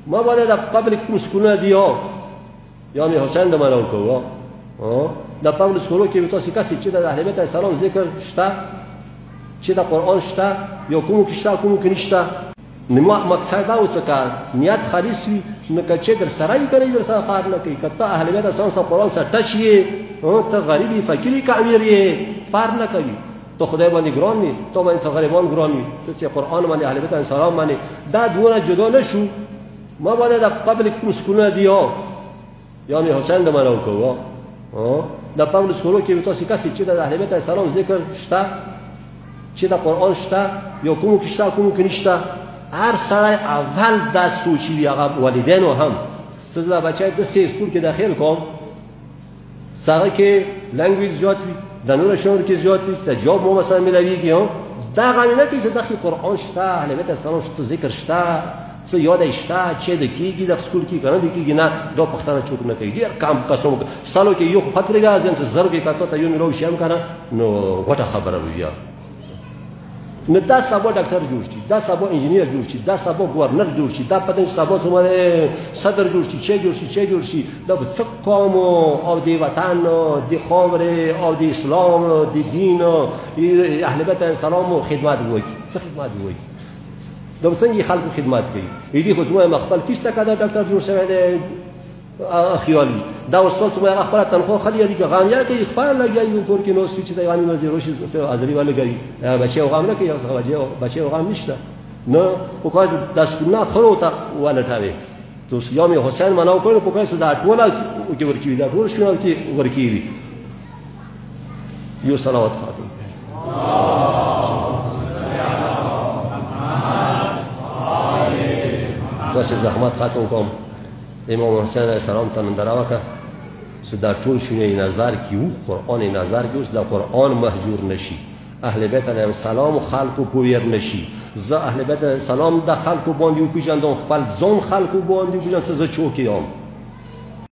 ما باید قبل مسکونه دیا یعنی حسین د منو کو د قبل سکولو کې تاسو کسي چې د اهل بیت السلام ذکر شته چې د قرآن شته یا کوم کې شته کوم کې نشته نو مقصد دا اوس کا نیت خالص وي نو که چې در سره یې کوي در سره کار نه کوي کته اهل بیت السلام سره قرآن سره ټچ یې ته غریبي فقيري کامیر یې فار نه کوي تو خدای باندې ګران وي تو باندې غریبان ګران وي ته چې قرآن باندې اهل بیت السلام باندې دا دونه جدا نشو ما باید قبل مسکونه دیا یعنی حسین د منو کو د قبل سکولو کې تاسو کسي چې د اهل بیت السلام ذکر شته چې د قرآن شته یا کوم کې شته کوم کې نشته هر سړی اول دا سوچي وي هغه والدینو هم څه دا بچی د سکول کې داخل کوم سره کې لنګویج زیات وي د نور شعور کې زیات وي د جواب مو مثلا ملويږي دا غوښنه نه کوي چې داخل قرآن شته اهل بیت السلام شته ذکر شته څه یاد شته چې د کېږي د سکول کې کنه د کېږي نه دا پښتنه چوک نه کوي ډېر کم قسم سالو کې یو خطر غازن څه ضرب کې کاته یو ملو شیم کنه نو غټه خبره وي نو دا سبا ډاکټر جوړ شي دا سبا انجینیر جوړ شي دا سبا گورنر جوړ شي دا پدې سبا سمره صدر جوړ شي چې جوړ شي دا څه قوم او دی وطن دی خاور او دی اسلام دی دین اهل بیت السلام خدمت وایي څه خدمت وایي دا څنګه خلکو خدمت کوي دې خو زما خپل فیس تک دا ډاکټر جوړ شوی دی خیالي دا استاد سمه خپل تنخواه خالی دی که غم یا که خپل لګي کور کې نو سوچ دی یعنی وزیر روشي ازری ولا کوي بچي غم نه کوي بچي غم نشته نه پوکاز داسونه خرو ته ولا تاوي تو یوم حسین منو کول پوکاز دا ټوله کې ورکی دا ټول شنو کې ورکی یو صلوات خاتم بس زحمت خاتم کوم امام حسین علیه السلام ته من دراوکه چې دا ټول شونې نظر کیو قرآن نظر کیو دا قرآن مهجور نشي اهل بیت علیه السلام خلقو پویر نشي ز اهل بیت السلام د خلقو باندې پیژندون خپل ځون خلقو باندې پیژندون څه چوکیام